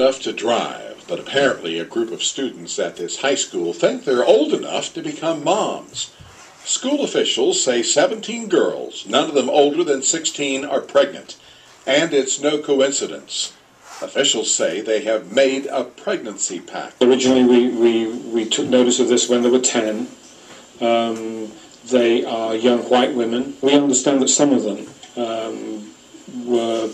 enough to drive, but apparently a group of students at this high school think they're old enough to become moms. School officials say 17 girls, none of them older than 16, are pregnant. And it's no coincidence. Officials say they have made a pregnancy pact. Originally we took notice of this when there were 10. They are young white women. We understand that some of them were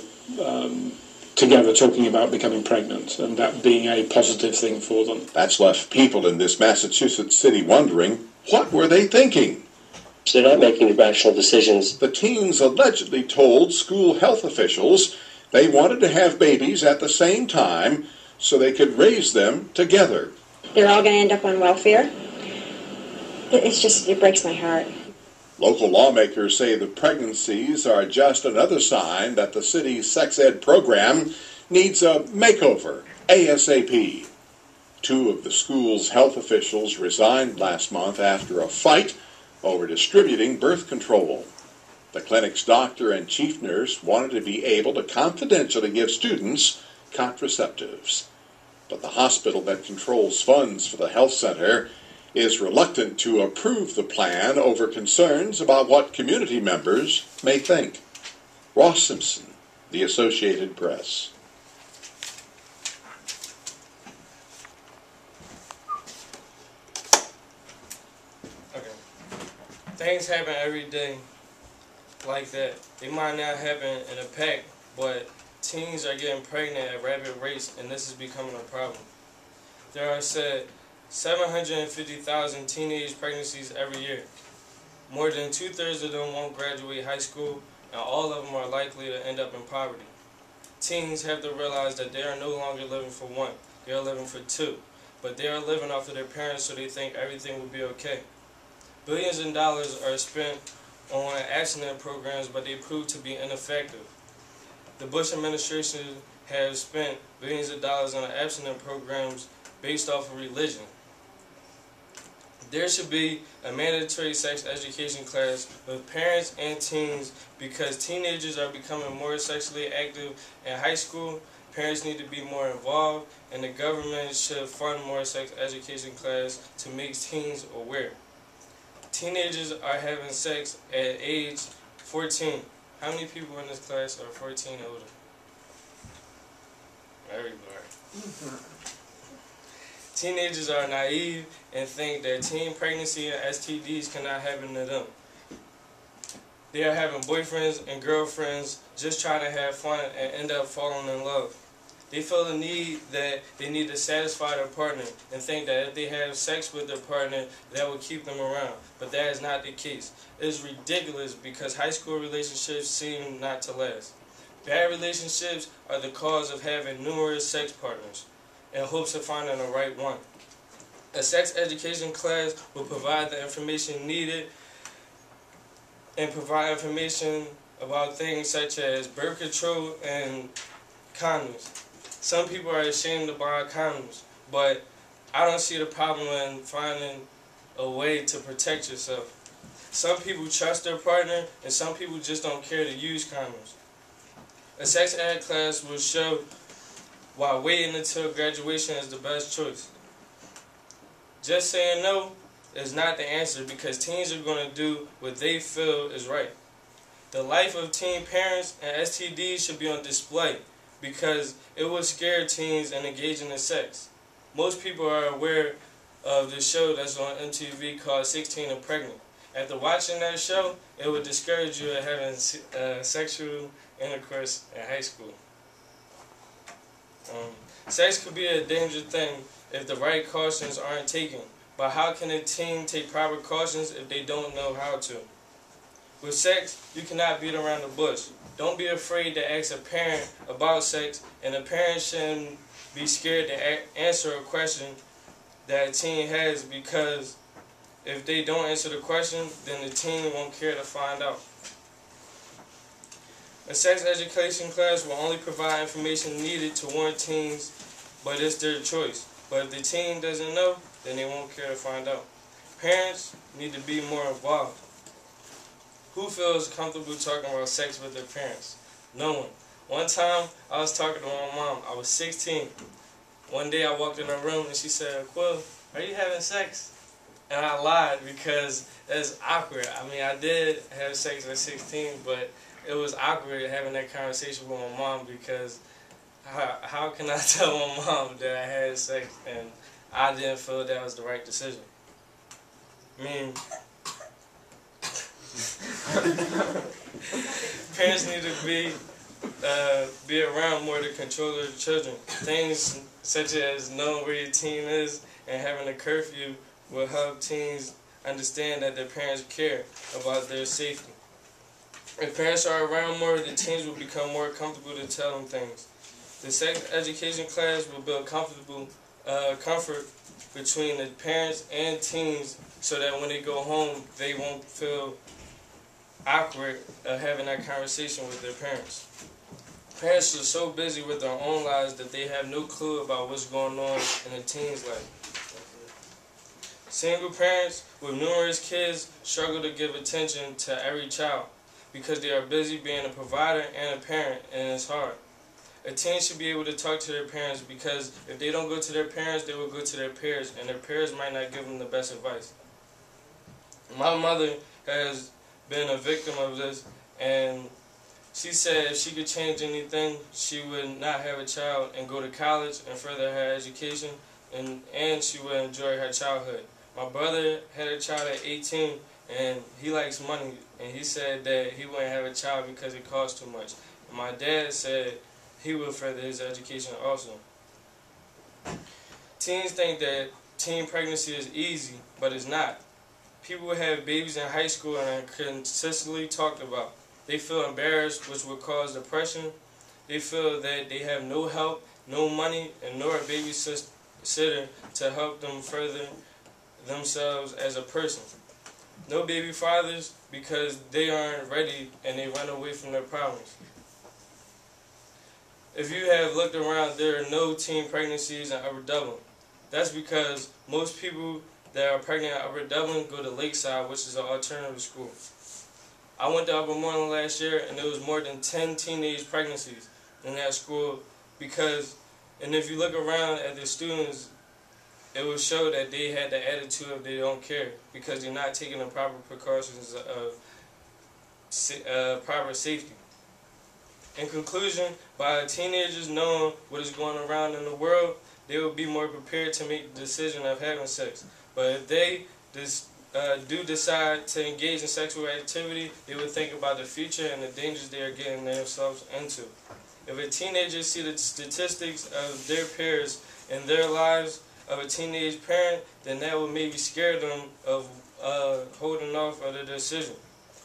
together talking about becoming pregnant, and that being a positive thing for them. That's left people in this Massachusetts city wondering, what were they thinking? They're not making rational decisions. The teens allegedly told school health officials they wanted to have babies at the same time so they could raise them together. They're all going to end up on welfare. It breaks my heart. Local lawmakers say the pregnancies are just another sign that the city's sex ed program needs a makeover ASAP. 2 of the school's health officials resigned last month after a fight over distributing birth control. The clinic's doctor and chief nurse wanted to be able to confidentially give students contraceptives. But the hospital that controls funds for the health center is reluctant to approve the plan over concerns about what community members may think. Ross Simpson, The Associated Press. Okay. Things happen every day like that. They might not happen in a pack, but teens are getting pregnant at rapid rates, and this is becoming a problem. There are said 750,000 teenage pregnancies every year. More than 2/3 of them won't graduate high school, and all of them are likely to end up in poverty. Teens have to realize that they are no longer living for one, they are living for two, but they are living off of their parents, so they think everything will be okay. Billions of dollars are spent on abstinence programs, but they prove to be ineffective. The Bush administration has spent billions of dollars on abstinence programs based off of religion. There should be a mandatory sex education class with parents and teens, because teenagers are becoming more sexually active in high school. Parents need to be more involved, and the government should fund more sex education class to make teens aware. Teenagers are having sex at age 14. How many people in this class are 14 and older? Everybody. Teenagers are naive and think that teen pregnancy and STDs cannot happen to them. They are having boyfriends and girlfriends just trying to have fun and end up falling in love. They feel the need that they need to satisfy their partner and think that if they have sex with their partner, that will keep them around. But that is not the case. It is ridiculous because high school relationships seem not to last. Bad relationships are the cause of having numerous sex partners in hopes of finding the right one. A sex education class will provide the information needed and provide information about things such as birth control and condoms. Some people are ashamed to buy condoms, but I don't see the problem in finding a way to protect yourself. Some people trust their partner, and some people just don't care to use condoms. A sex ed class will show why waiting until graduation is the best choice. Just saying no is not the answer, because teens are going to do what they feel is right. The life of teen parents and STDs should be on display, because it will scare teens and engaging in sex. Most people are aware of the show that's on MTV called 16 and Pregnant. After watching that show, it would discourage you of having sexual intercourse in high school. Sex could be a dangerous thing if the right cautions aren't taken, but how can a teen take proper cautions if they don't know how to? With sex, you cannot beat around the bush. Don't be afraid to ask a parent about sex, and a parent shouldn't be scared to answer a question that a teen has, because if they don't answer the question, then the teen won't care to find out. A sex education class will only provide information needed to warn teens, but it's their choice. But if the teen doesn't know, then they won't care to find out. Parents need to be more involved. Who feels comfortable talking about sex with their parents? No one. One time, I was talking to my mom. I was 16. One day I walked in her room and she said, "Quill, are you having sex?" And I lied because that's awkward. I mean, I did have sex at 16, but it was awkward having that conversation with my mom because how can I tell my mom that I had sex and I didn't feel that was the right decision? I mean, parents need to be around more to control their children. Things such as knowing where your team is and having a curfew will help teens understand that their parents care about their safety. If parents are around more, the teens will become more comfortable to tell them things. The sex education class will build comfort between the parents and teens so that when they go home, they won't feel awkward having that conversation with their parents. Parents are so busy with their own lives that they have no clue about what's going on in a teen's life. Single parents with numerous kids struggle to give attention to every child because they are busy being a provider and a parent, and it's hard. A teen should be able to talk to their parents because if they don't go to their parents, they will go to their peers, and their peers might not give them the best advice. My mother has been a victim of this, and she said if she could change anything, she would not have a child and go to college and further her education, and she would enjoy her childhood. My brother had a child at 18, and he likes money, and he said that he wouldn't have a child because it costs too much. And my dad said he would further his education also. Teens think that teen pregnancy is easy, but it's not. People have babies in high school and are consistently talked about. They feel embarrassed, which would cause depression. They feel that they have no help, no money, and nor a babysitter to help them further themselves as a person. No baby fathers because they aren't ready and they run away from their problems. If you have looked around, there are no teen pregnancies in Upper Dublin. That's because most people that are pregnant at Upper Dublin go to Lakeside, which is an alternative school. I went to Upper Moreland last year, and there was more than 10 teenage pregnancies in that school and if you look around at the students, it will show that they had the attitude of they don't care because they're not taking the proper precautions of proper safety. In conclusion, by teenagers knowing what is going around in the world, they will be more prepared to make the decision of having sex. But if they do decide to engage in sexual activity, they will think about the future and the dangers they are getting themselves into. If a teenager sees the statistics of their peers in their lives of a teenage parent, then that will maybe scare them of holding off on the decision.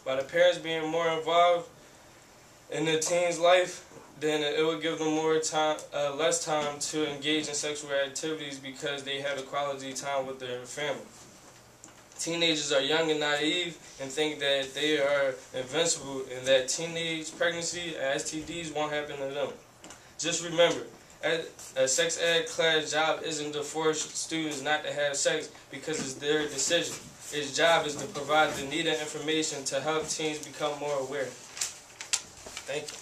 By the parents being more involved in the teen's life, then it will give them less time to engage in sexual activities because they have a quality time with their family. Teenagers are young and naive and think that they are invincible and that teenage pregnancy and STDs won't happen to them. Just remember, a sex ed class job isn't to force students not to have sex because it's their decision. Its job is to provide the needed information to help teens become more aware. Thank you.